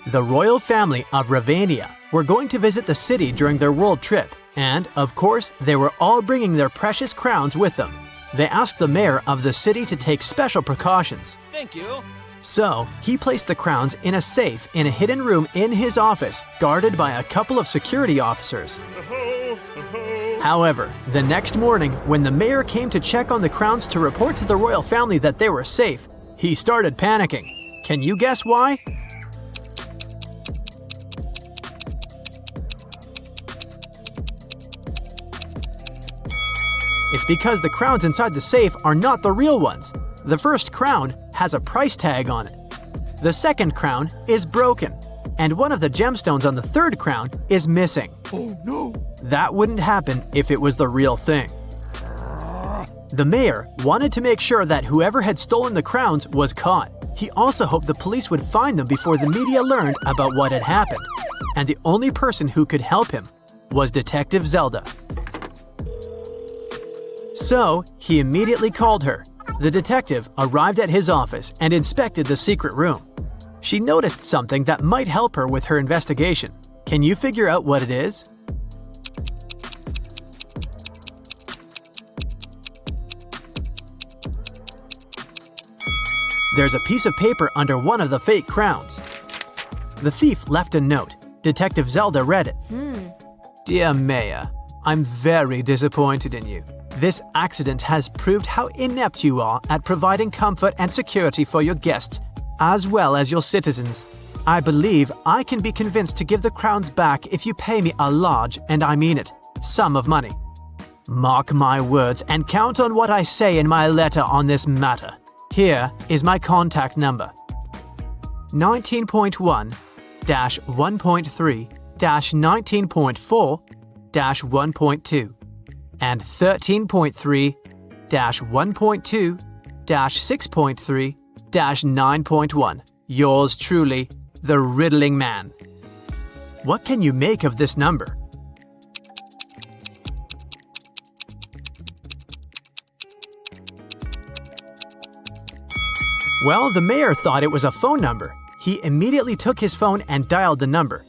The royal family of Ravania were going to visit the city during their world trip, and, of course, they were all bringing their precious crowns with them. They asked the mayor of the city to take special precautions. Thank you. So, he placed the crowns in a safe in a hidden room in his office, guarded by a couple of security officers. However, the next morning, when the mayor came to check on the crowns to report to the royal family that they were safe, he started panicking. Can you guess why? It's because the crowns inside the safe are not the real ones. The first crown has a price tag on it. The second crown is broken, and one of the gemstones on the third crown is missing. Oh no! That wouldn't happen if it was the real thing. The mayor wanted to make sure that whoever had stolen the crowns was caught. He also hoped the police would find them before the media learned about what had happened. And the only person who could help him was Detective Zelda. So, he immediately called her. The detective arrived at his office and inspected the secret room. She noticed something that might help her with her investigation. Can you figure out what it is? There's a piece of paper under one of the fake crowns. The thief left a note. Detective Zelda read it. Dear Mayor, I'm very disappointed in you. This accident has proved how inept you are at providing comfort and security for your guests, as well as your citizens. I believe I can be convinced to give the crowns back if you pay me a large, and I mean it, sum of money. Mark my words and count on what I say in my letter on this matter. Here is my contact number. 19.1-1.3-19.4-1.2 and 13.3-1.2-6.3-9.1. Yours truly, the Riddling Man. What can you make of this number? Well, the mayor thought it was a phone number. He immediately took his phone and dialed the number.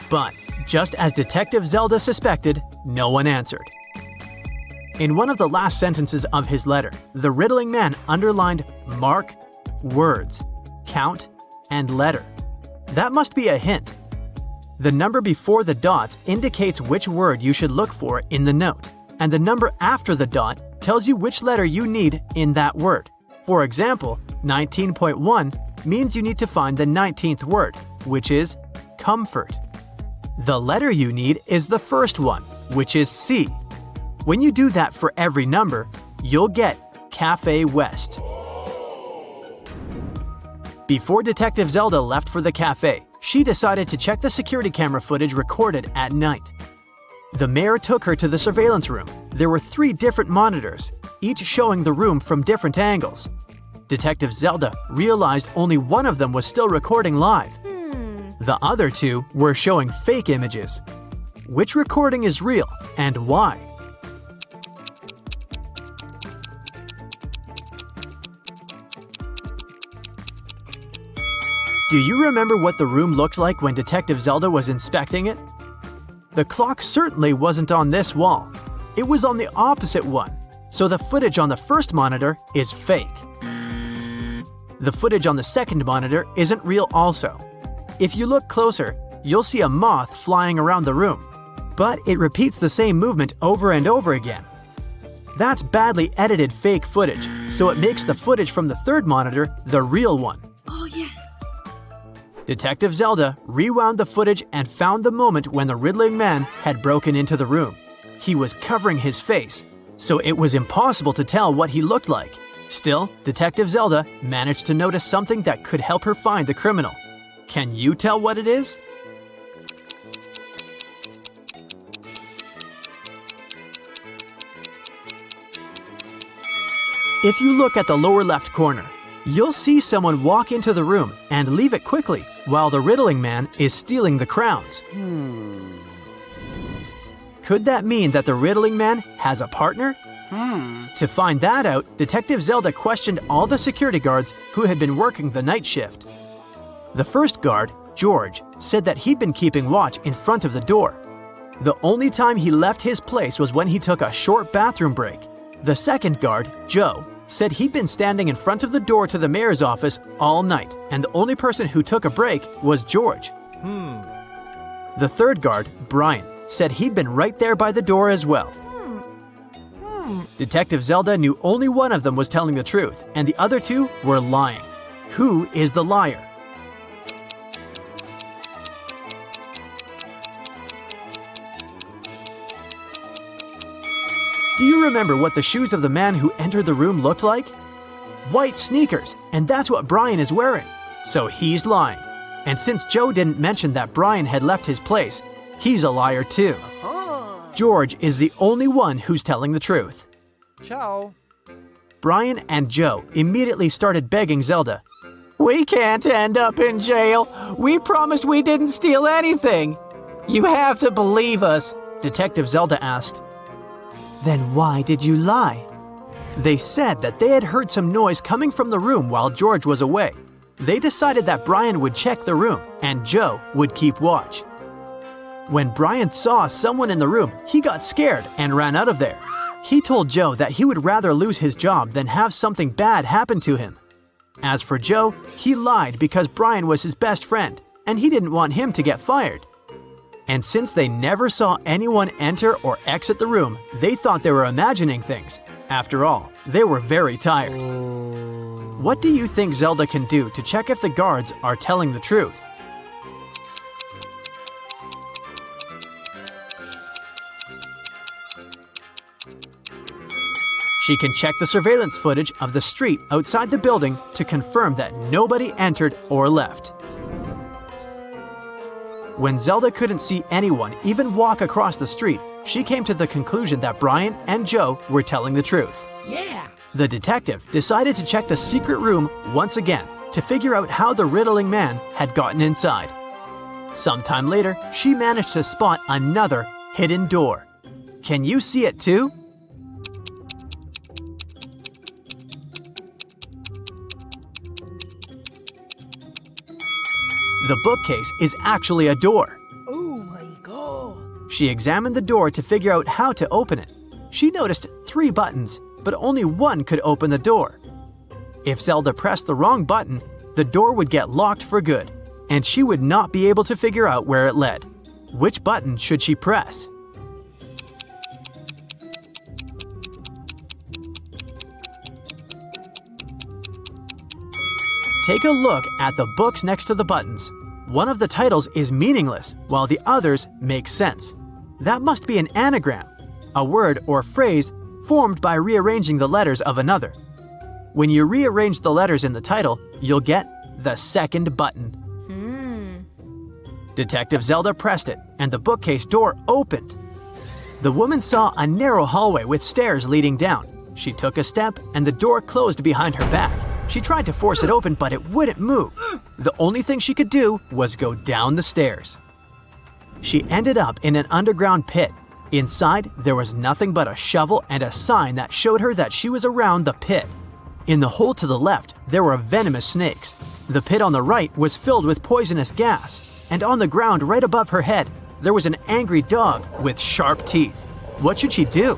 But, just as Detective Zelda suspected, no one answered. In one of the last sentences of his letter, the Riddling Man underlined mark, words, count, and letter. That must be a hint. The number before the dot indicates which word you should look for in the note, and the number after the dot tells you which letter you need in that word. For example, 19.1 means you need to find the 19th word, which is comfort. The letter you need is the first one, which is C. When you do that for every number, you'll get Cafe West. Before Detective Zelda left for the cafe, she decided to check the security camera footage recorded at night. The mayor took her to the surveillance room. There were 3 different monitors, each showing the room from different angles. Detective Zelda realized only one of them was still recording live. The other 2 were showing fake images. Which recording is real and why? Do you remember what the room looked like when Detective Zelda was inspecting it? The clock certainly wasn't on this wall. It was on the opposite one, so the footage on the first monitor is fake. The footage on the second monitor isn't real also. If you look closer, you'll see a moth flying around the room, but it repeats the same movement over and over again. That's badly edited fake footage, so it makes the footage from the third monitor the real one. Oh yes! Detective Zelda rewound the footage and found the moment when the Riddling Man had broken into the room. He was covering his face, so it was impossible to tell what he looked like. Still, Detective Zelda managed to notice something that could help her find the criminal. Can you tell what it is? If you look at the lower left corner, you'll see someone walk into the room and leave it quickly while the Riddling Man is stealing the crowns. Could that mean that the Riddling Man has a partner? To find that out, Detective Zelda questioned all the security guards who had been working the night shift. The first guard, George, said that he'd been keeping watch in front of the door. The only time he left his place was when he took a short bathroom break. The second guard, Joe, said he'd been standing in front of the door to the mayor's office all night, and the only person who took a break was George. The third guard, Brian, said he'd been right there by the door as well. Detective Zelda knew only one of them was telling the truth, and the other two were lying. Who is the liar? Do you remember what the shoes of the man who entered the room looked like? White sneakers, and that's what Brian is wearing. So he's lying. And since Joe didn't mention that Brian had left his place, he's a liar too. George is the only one who's telling the truth. Ciao. Brian and Joe immediately started begging Zelda. "We can't end up in jail. We promised we didn't steal anything. You have to believe us," Detective Zelda asked. "Then why did you lie?" They said that they had heard some noise coming from the room while George was away. They decided that Brian would check the room and Joe would keep watch. When Brian saw someone in the room, he got scared and ran out of there. He told Joe that he would rather lose his job than have something bad happen to him. As for Joe, he lied because Brian was his best friend and he didn't want him to get fired. And since they never saw anyone enter or exit the room, they thought they were imagining things. After all, they were very tired. What do you think Zelda can do to check if the guards are telling the truth? She can check the surveillance footage of the street outside the building to confirm that nobody entered or left. When Zelda couldn't see anyone even walk across the street, she came to the conclusion that Brian and Joe were telling the truth. The detective decided to check the secret room once again to figure out how the riddling man had gotten inside. Sometime later, she managed to spot another hidden door. Can you see it too? The bookcase is actually a door. Oh my god! She examined the door to figure out how to open it. She noticed 3 buttons, but only one could open the door. If Zelda pressed the wrong button, the door would get locked for good, and she would not be able to figure out where it led. Which button should she press? Take a look at the books next to the buttons. One of the titles is meaningless, while the others make sense. That must be an anagram, a word or phrase formed by rearranging the letters of another. When you rearrange the letters in the title, you'll get the second button. Detective Zelda pressed it, and the bookcase door opened. The woman saw a narrow hallway with stairs leading down. She took a step, and the door closed behind her back. She tried to force it open, but it wouldn't move. The only thing she could do was go down the stairs. She ended up in an underground pit. Inside, there was nothing but a shovel and a sign that showed her that she was around the pit. In the hole to the left, there were venomous snakes. The pit on the right was filled with poisonous gas. And on the ground right above her head, there was an angry dog with sharp teeth. What should she do?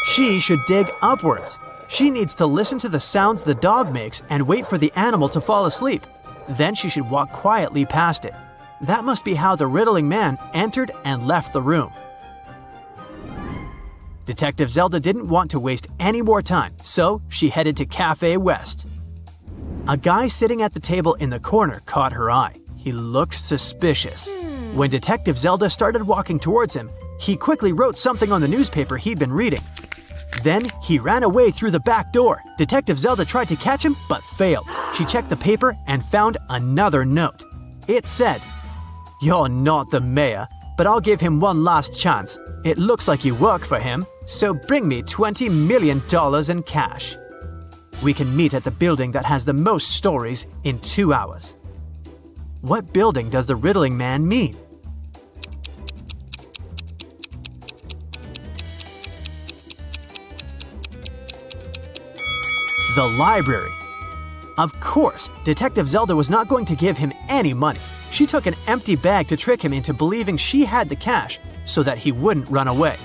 She should dig upwards. She needs to listen to the sounds the dog makes and wait for the animal to fall asleep. Then she should walk quietly past it. That must be how the riddling man entered and left the room. Detective Zelda didn't want to waste any more time, so she headed to Cafe West. A guy sitting at the table in the corner caught her eye. He looked suspicious. When Detective Zelda started walking towards him, he quickly wrote something on the newspaper he'd been reading. Then he ran away through the back door. Detective Zelda tried to catch him, but failed. She checked the paper and found another note. It said, "You're not the mayor, but I'll give him one last chance. It looks like you work for him, so bring me $20 million in cash. We can meet at the building that has the most stories in 2 hours." What building does the riddling man mean? The library. Of course, Detective Zelda was not going to give him any money. She took an empty bag to trick him into believing she had the cash so that he wouldn't run away.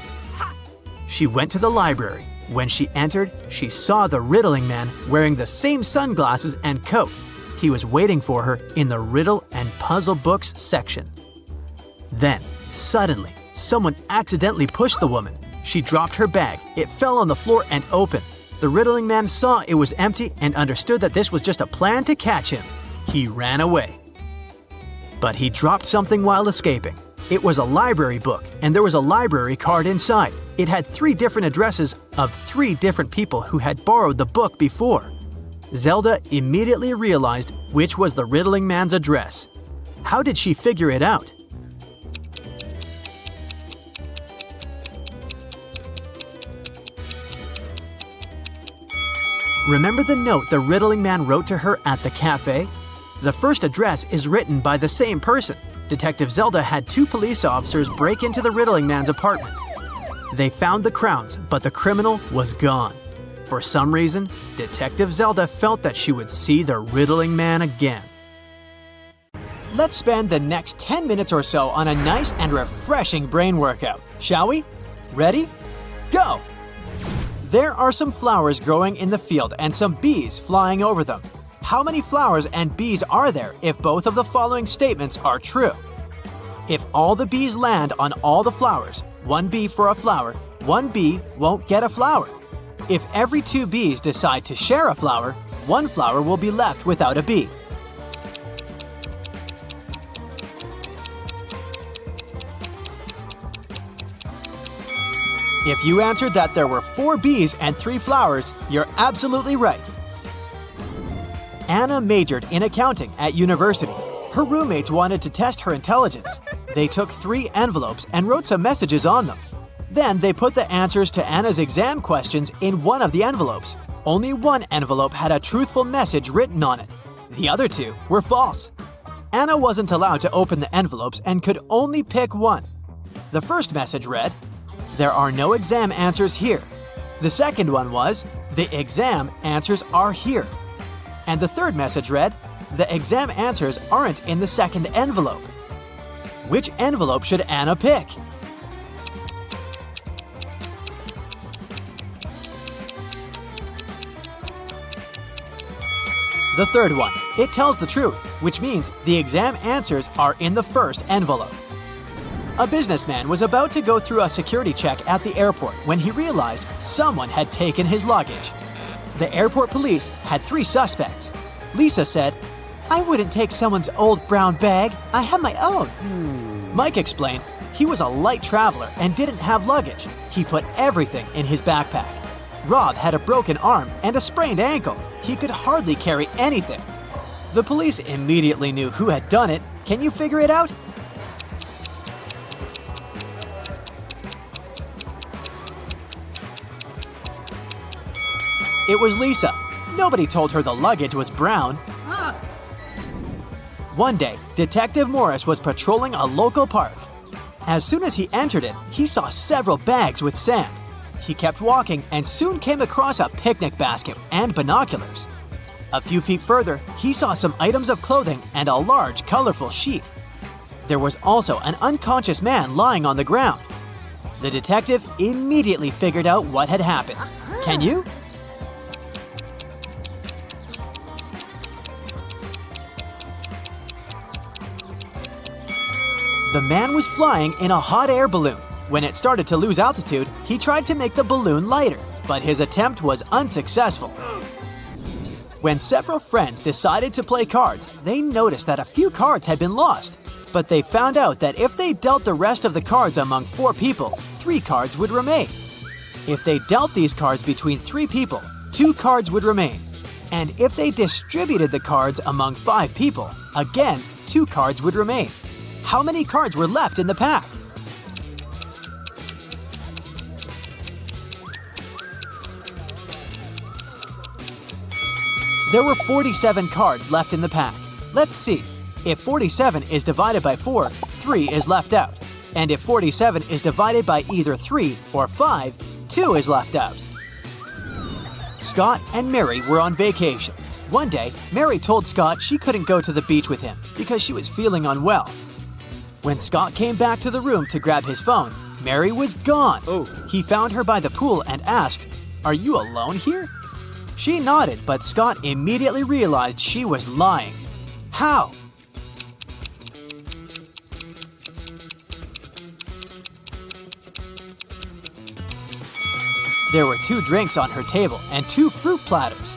She went to the library. When she entered, she saw the riddling man wearing the same sunglasses and coat. He was waiting for her in the riddle and puzzle books section. Then, suddenly, someone accidentally pushed the woman. She dropped her bag. It fell on the floor and opened. The riddling man saw it was empty and understood that this was just a plan to catch him. He ran away. But he dropped something while escaping. It was a library book, and there was a library card inside. It had 3 different addresses of 3 different people who had borrowed the book before. Zelda immediately realized which was the riddling man's address. How did she figure it out? Remember the note the riddling man wrote to her at the cafe? The first address is written by the same person. Detective Zelda had 2 police officers break into the riddling man's apartment. They found the crowns, but the criminal was gone. For some reason, Detective Zelda felt that she would see the riddling man again. Let's spend the next 10 minutes or so on a nice and refreshing brain workout, shall we? Ready? Go! There are some flowers growing in the field and some bees flying over them. How many flowers and bees are there if both of the following statements are true? If all the bees land on all the flowers, 1 bee for a flower, 1 bee won't get a flower. If every 2 bees decide to share a flower, 1 flower will be left without a bee. If you answered that there were 4 bees and 3 flowers, you're absolutely right. Anna majored in accounting at university. Her roommates wanted to test her intelligence. They took 3 envelopes and wrote some messages on them. Then they put the answers to Anna's exam questions in one of the envelopes. Only one envelope had a truthful message written on it. The other 2 were false. Anna wasn't allowed to open the envelopes and could only pick one. The first message read, "There are no exam answers here." The second one was, "The exam answers are here." And the third message read, "The exam answers aren't in the second envelope." Which envelope should Anna pick? The third one. It tells the truth, which means the exam answers are in the first envelope. A businessman was about to go through a security check at the airport when he realized someone had taken his luggage. The airport police had 3 suspects. Lisa said, "I wouldn't take someone's old brown bag. I have my own." Mike explained he was a light traveler and didn't have luggage. He put everything in his backpack. Rob had a broken arm and a sprained ankle. He could hardly carry anything. The police immediately knew who had done it. Can you figure it out? It was Lisa. Nobody told her the luggage was brown. One day, Detective Morris was patrolling a local park. As soon as he entered it, he saw several bags with sand. He kept walking and soon came across a picnic basket and binoculars. A few feet further, he saw some items of clothing and a large, colorful sheet. There was also an unconscious man lying on the ground. The detective immediately figured out what had happened. Can you? The man was flying in a hot air balloon. When it started to lose altitude, he tried to make the balloon lighter, but his attempt was unsuccessful. When several friends decided to play cards, they noticed that a few cards had been lost. But they found out that if they dealt the rest of the cards among 4 people, 3 cards would remain. If they dealt these cards between 3 people, 2 cards would remain. And if they distributed the cards among 5 people, again, 2 cards would remain. How many cards were left in the pack? There were 47 cards left in the pack. Let's see. If 47 is divided by 4, 3 is left out. And if 47 is divided by either 3 or 5, 2 is left out. Scott and Mary were on vacation. One day, Mary told Scott she couldn't go to the beach with him because she was feeling unwell. When Scott came back to the room to grab his phone, Mary was gone. He found her by the pool and asked, "Are you alone here?" She nodded, but Scott immediately realized she was lying. How? There were 2 drinks on her table and 2 fruit platters.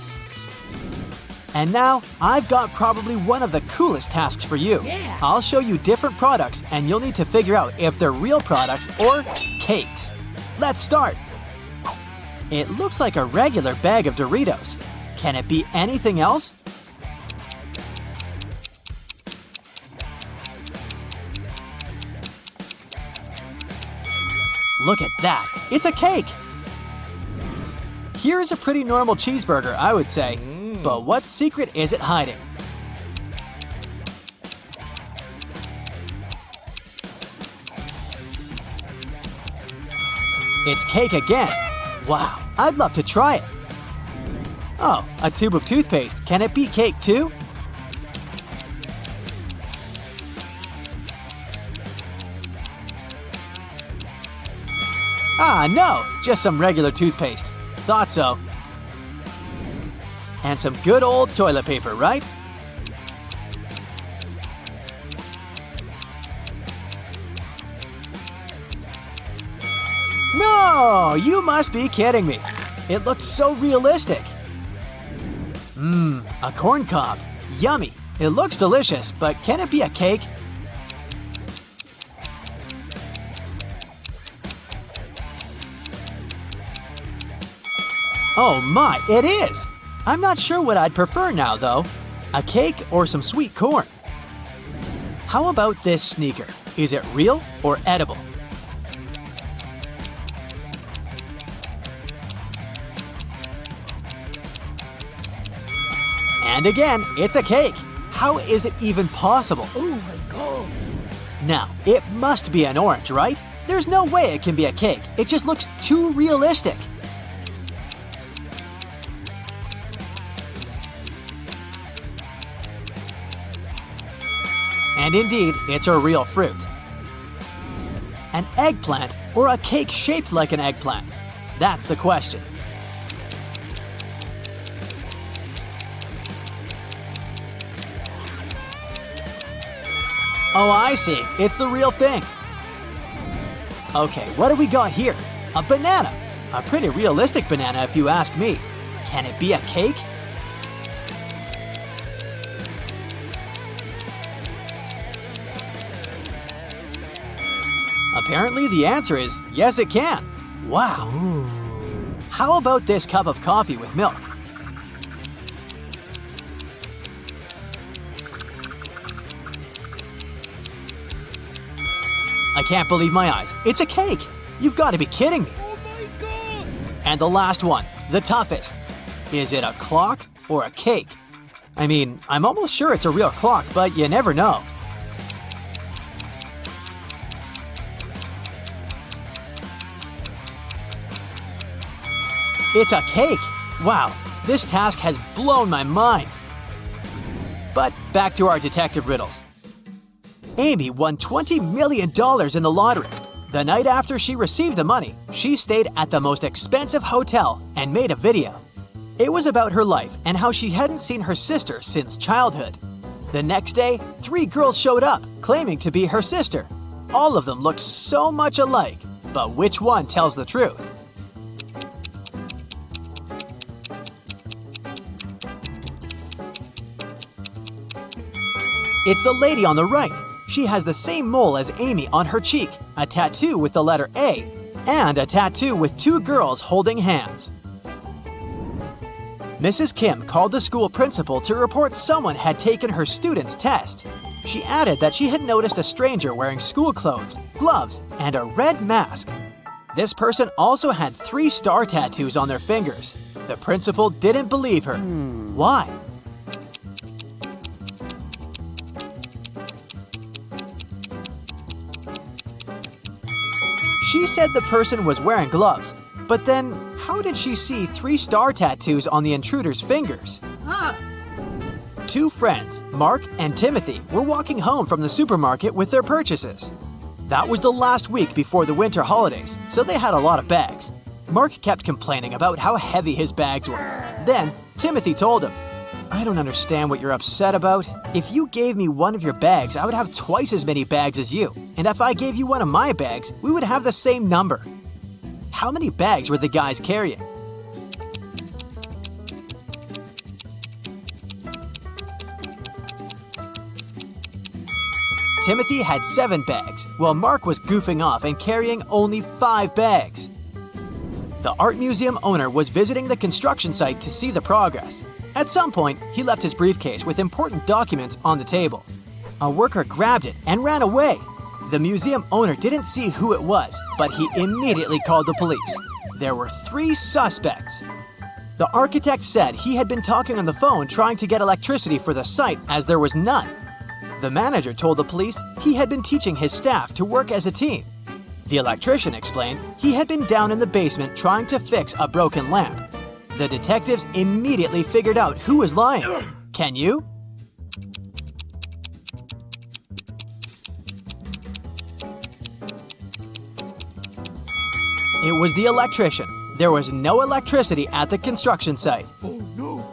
And now, I've got probably one of the coolest tasks for you. Yeah. I'll show you different products and you'll need to figure out if they're real products or cakes. Let's start. It looks like a regular bag of Doritos. Can it be anything else? Look at that, it's a cake! Here's a pretty normal cheeseburger, I would say. But what secret is it hiding? It's cake again. Wow, I'd love to try it. Oh, a tube of toothpaste. Can it be cake too? Ah, no, just some regular toothpaste. Thought so. And some good old toilet paper, right? No, you must be kidding me. It looks so realistic. A corn cob. Yummy. It looks delicious, but can it be a cake? Oh my, it is! I'm not sure what I'd prefer now, though. A cake or some sweet corn? How about this sneaker? Is it real or edible? And again, it's a cake. How is it even possible? Oh my god. Now, it must be an orange, right? There's no way it can be a cake. It just looks too realistic. And indeed, it's a real fruit. An eggplant or a cake shaped like an eggplant? That's the question. Oh, I see. It's the real thing. Okay, what do we got here? A banana. A pretty realistic banana if you ask me. Can it be a cake? Apparently the answer is yes, it can. Wow. How about this cup of coffee with milk? I can't believe my eyes. It's a cake. You've got to be kidding me. Oh my god. And the last one, the toughest. Is it a clock or a cake? I mean, I'm almost sure it's a real clock, but you never know. It's a cake! Wow, this task has blown my mind. But back to our detective riddles. Amy won $20 million in the lottery. The night after she received the money, she stayed at the most expensive hotel and made a video. It was about her life and how she hadn't seen her sister since childhood. The next day, 3 girls showed up, claiming to be her sister. All of them looked so much alike, but which one tells the truth? It's the lady on the right. She has the same mole as Amy on her cheek, a tattoo with the letter A, and a tattoo with 2 girls holding hands. Mrs. Kim called the school principal to report someone had taken her student's test. She added that she had noticed a stranger wearing school clothes, gloves, and a red mask. This person also had 3 star tattoos on their fingers. The principal didn't believe her. Why? She said the person was wearing gloves, but then how did she see 3 star tattoos on the intruder's fingers? Two friends, Mark and Timothy, were walking home from the supermarket with their purchases. That was the last week before the winter holidays, so they had a lot of bags. Mark kept complaining about how heavy his bags were. Then, Timothy told him, "I don't understand what you're upset about. If you gave me one of your bags, I would have twice as many bags as you. And if I gave you one of my bags, we would have the same number." How many bags were the guys carrying? Timothy had 7 bags, while Mark was goofing off and carrying only 5 bags. The art museum owner was visiting the construction site to see the progress. At some point, he left his briefcase with important documents on the table. A worker grabbed it and ran away. The museum owner didn't see who it was, but he immediately called the police. There were 3 suspects. The architect said he had been talking on the phone trying to get electricity for the site as there was none. The manager told the police he had been teaching his staff to work as a team. The electrician explained he had been down in the basement trying to fix a broken lamp. The detectives immediately figured out who was lying. Can you? It was the electrician. There was no electricity at the construction site. Oh no!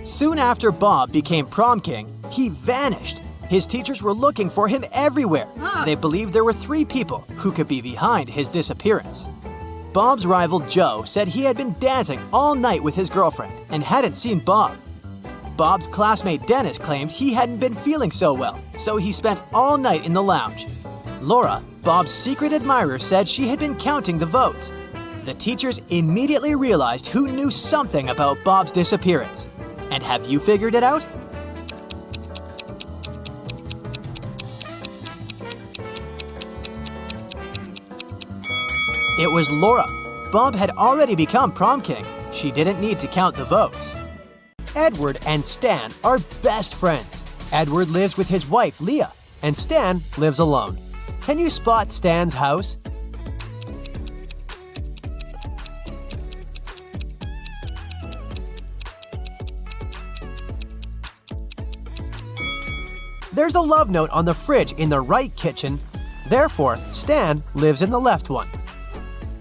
Soon after Bob became prom king, he vanished. His teachers were looking for him everywhere. They believed there were 3 people who could be behind his disappearance. Bob's rival Joe said he had been dancing all night with his girlfriend and hadn't seen Bob. Bob's classmate Dennis claimed he hadn't been feeling so well, so he spent all night in the lounge. Laura, Bob's secret admirer, said she had been counting the votes. The teachers immediately realized who knew something about Bob's disappearance. And have you figured it out? It was Laura. Bob had already become prom king. She didn't need to count the votes. Edward and Stan are best friends. Edward lives with his wife, Leah, and Stan lives alone. Can you spot Stan's house? There's a love note on the fridge in the right kitchen. Therefore, Stan lives in the left one.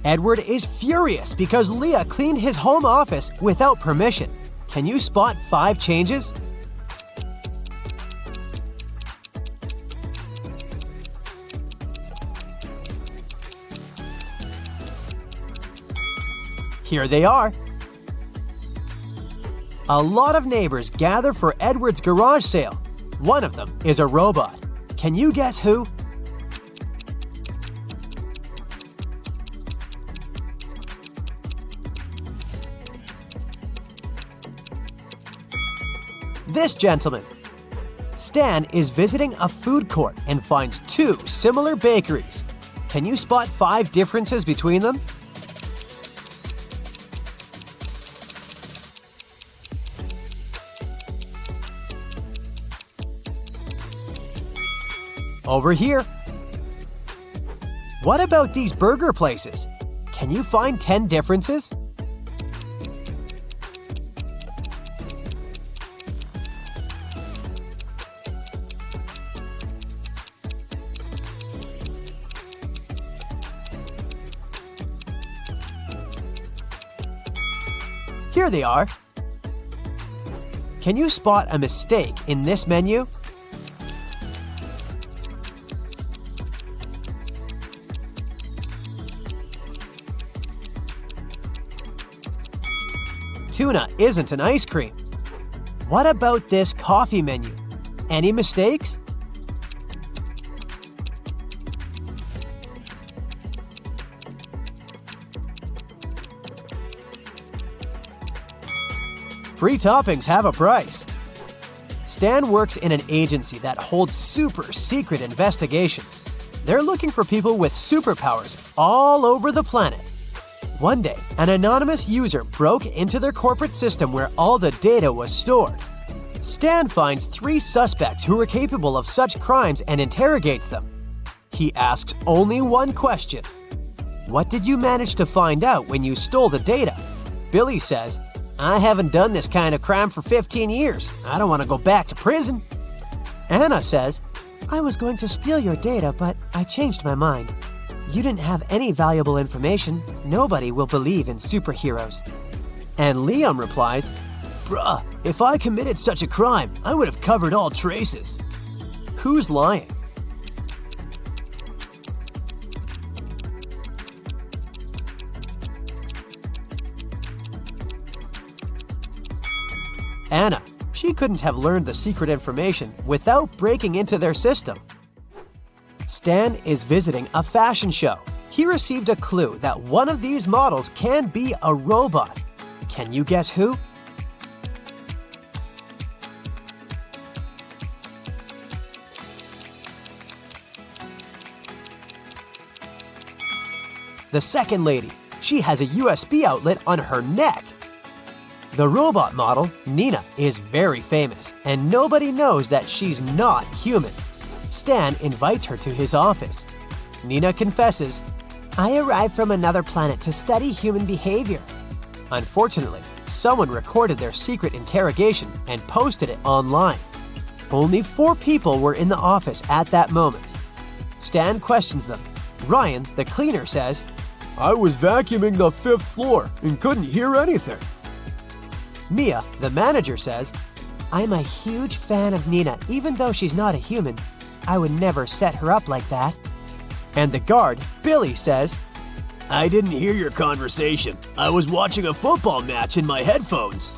Edward is furious because Leah cleaned his home office without permission. Can you spot 5 changes? Here they are. A lot of neighbors gather for Edward's garage sale. One of them is a robot. Can you guess who? This gentleman. Stan is visiting a food court and finds 2 similar bakeries. Can you spot 5 differences between them? Over here. What about these burger places? Can you find 10 differences? Here they are. Can you spot a mistake in this menu? Tuna isn't an ice cream. What about this coffee menu? Any mistakes? Free toppings have a price. Stan works in an agency that holds super secret investigations. They're looking for people with superpowers all over the planet. One day, an anonymous user broke into their corporate system where all the data was stored. Stan finds 3 suspects who are capable of such crimes and interrogates them. He asks only one question. What did you manage to find out when you stole the data? Billy says, I haven't done this kind of crime for 15 years. I don't want to go back to prison. Anna says, I was going to steal your data, but I changed my mind. You didn't have any valuable information. Nobody will believe in superheroes. And Liam replies, Bruh, if I committed such a crime, I would have covered all traces. Who's lying? Anna. She couldn't have learned the secret information without breaking into their system. Stan is visiting a fashion show. He received a clue that one of these models can be a robot. Can you guess who? The second lady. She has a USB outlet on her neck. The robot model, Nina, is very famous, and nobody knows that she's not human. Stan invites her to his office. Nina confesses, I arrived from another planet to study human behavior. Unfortunately, someone recorded their secret interrogation and posted it online. Only 4 people were in the office at that moment. Stan questions them. Ryan, the cleaner, says, I was vacuuming the 5th floor and couldn't hear anything. Mia, the manager, says, I'm a huge fan of Nina, even though she's not a human. I would never set her up like that. And the guard, Billy, says, I didn't hear your conversation. I was watching a football match in my headphones.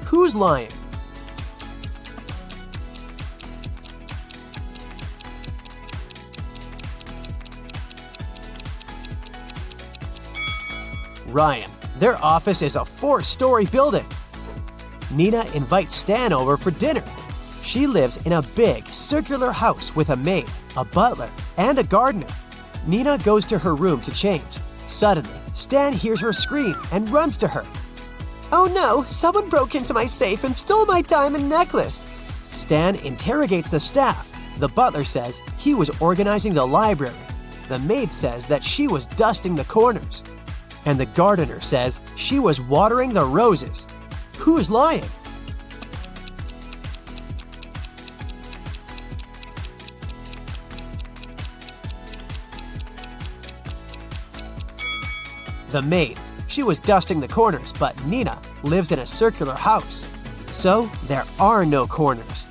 Who's lying? Ryan. Their office is a 4-story building. Nina invites Stan over for dinner. She lives in a big, circular house with a maid, a butler, and a gardener. Nina goes to her room to change. Suddenly, Stan hears her scream and runs to her. Oh no, someone broke into my safe and stole my diamond necklace. Stan interrogates the staff. The butler says he was organizing the library. The maid says that she was dusting the corners. And the gardener says she was watering the roses. Who's lying? The maid. She was dusting the corners, but Nina lives in a circular house. So there are no corners.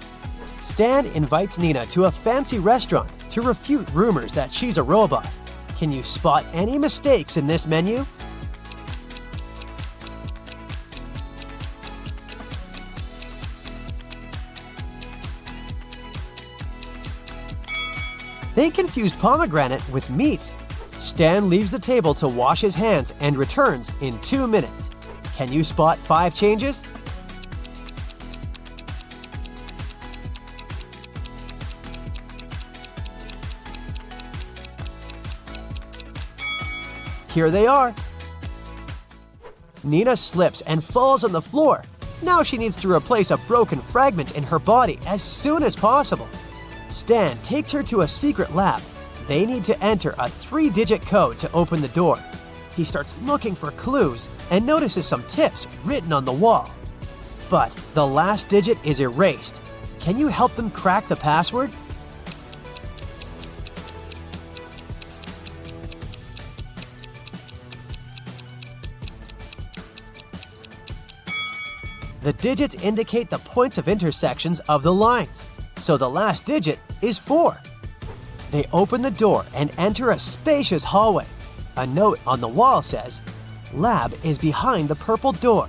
Stan invites Nina to a fancy restaurant to refute rumors that she's a robot. Can you spot any mistakes in this menu? They confused pomegranate with meat. Stan leaves the table to wash his hands and returns in 2 minutes. Can you spot 5 changes? Here they are. Nina slips and falls on the floor. Now she needs to replace a broken fragment in her body as soon as possible. Stan takes her to a secret lab. They need to enter a 3-digit code to open the door. He starts looking for clues and notices some tips written on the wall. But the last digit is erased. Can you help them crack the password? The digits indicate the points of intersections of the lines, so the last digit is 4. They open the door and enter a spacious hallway. A note on the wall says, "Lab is behind the purple door."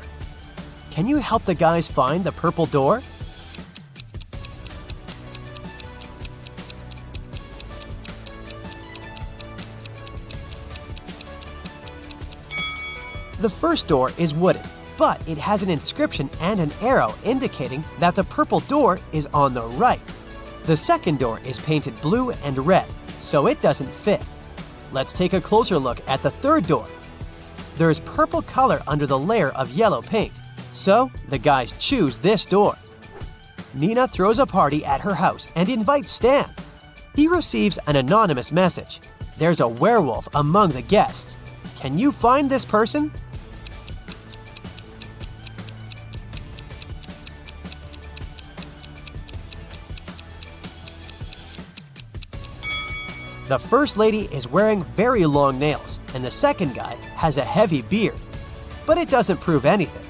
Can you help the guys find the purple door? The first door is wooden, but it has an inscription and an arrow indicating that the purple door is on the right. The second door is painted blue and red, so it doesn't fit. Let's take a closer look at the third door. There is purple color under the layer of yellow paint, so the guys choose this door. Nina throws a party at her house and invites Stan. He receives an anonymous message. there's a werewolf among the guests. Can you find this person? The first lady is wearing very long nails, and the second guy has a heavy beard. But it doesn't prove anything.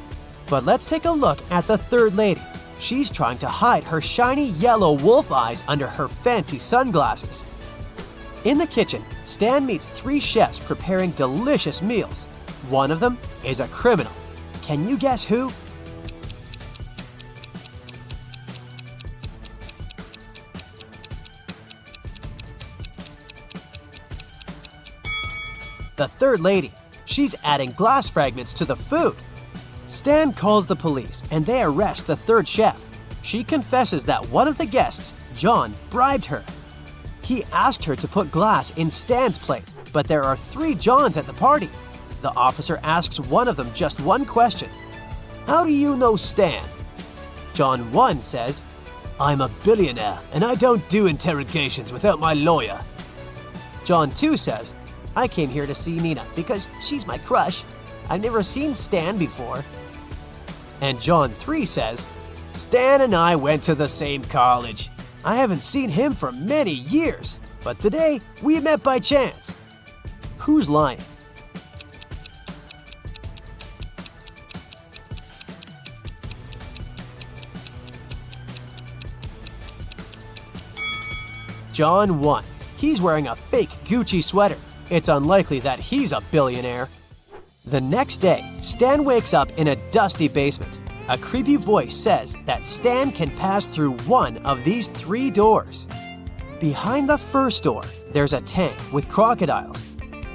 But let's take a look at the third lady. She's trying to hide her shiny yellow wolf eyes under her fancy sunglasses. In the kitchen, Stan meets 3 chefs preparing delicious meals. One of them is a criminal. Can you guess who? The third lady. She's adding glass fragments to the food. Stan calls the police and they arrest the third chef. She confesses that one of the guests, John, bribed her. He asked her to put glass in Stan's plate, but there are 3 Johns at the party. The officer asks one of them just one question. How do you know Stan? John 1 says, I'm a billionaire and I don't do interrogations without my lawyer. John 2 says, I came here to see Nina because she's my crush. I've never seen Stan before. And John 3 says, Stan and I went to the same college. I haven't seen him for many years, but today we met by chance. Who's lying? John 1. He's wearing a fake Gucci sweater. It's unlikely that he's a billionaire. The next day, Stan wakes up in a dusty basement. A creepy voice says that Stan can pass through one of these 3 doors. Behind the first door, there's a tank with crocodiles.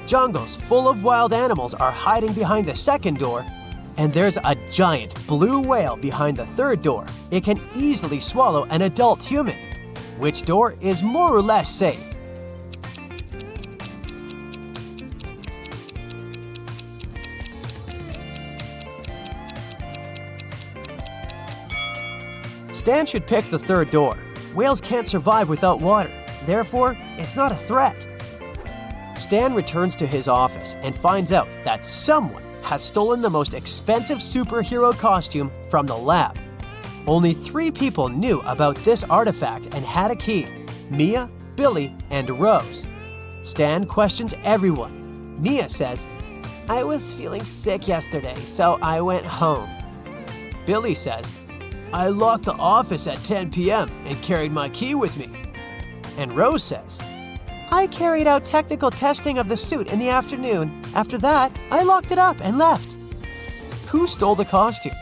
Jungles full of wild animals are hiding behind the second door, and there's a giant blue whale behind the third door. It can easily swallow an adult human. Which door is more or less safe? Stan should pick the third door. Whales can't survive without water. Therefore, it's not a threat. Stan returns to his office and finds out that someone has stolen the most expensive superhero costume from the lab. Only 3 people knew about this artifact and had a key: Mia, Billy, and Rose. Stan questions everyone. Mia says, I was feeling sick yesterday, so I went home. Billy says, I locked the office at 10 p.m. and carried my key with me. And Rose says, I carried out technical testing of the suit in the afternoon. After that, I locked it up and left. Who stole the costumes?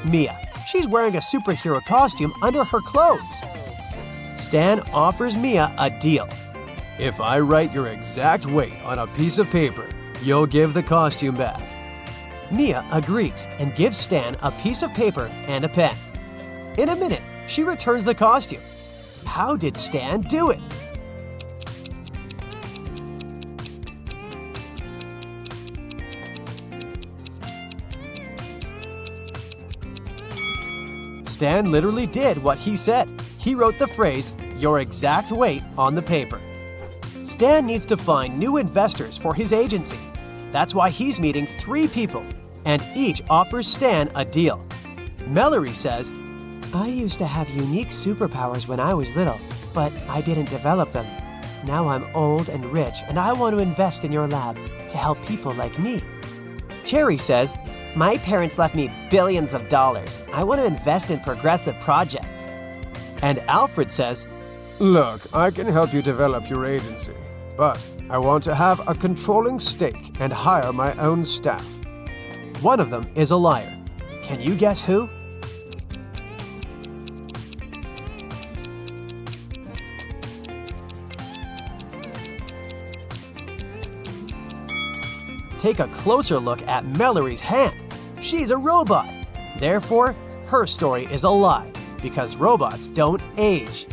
Mia. She's wearing a superhero costume under her clothes. Stan offers Mia a deal. If I write your exact weight on a piece of paper, you'll give the costume back. Mia agrees and gives Stan a piece of paper and a pen. In a minute, she returns the costume. How did Stan do it? Stan literally did what he said. He wrote the phrase, your exact weight, on the paper. Stan needs to find new investors for his agency. That's why he's meeting 3 people, and each offers Stan a deal. Mallory says, I used to have unique superpowers when I was little, but I didn't develop them. Now I'm old and rich, and I want to invest in your lab to help people like me. Cherry says, my parents left me billions of dollars. I want to invest in progressive projects. And Alfred says, look, I can help you develop your agency, but I want to have a controlling stake and hire my own staff. One of them is a liar. Can you guess who? Take a closer look at Mallory's hand. She's a robot. Therefore, her story is a lie, because robots don't age.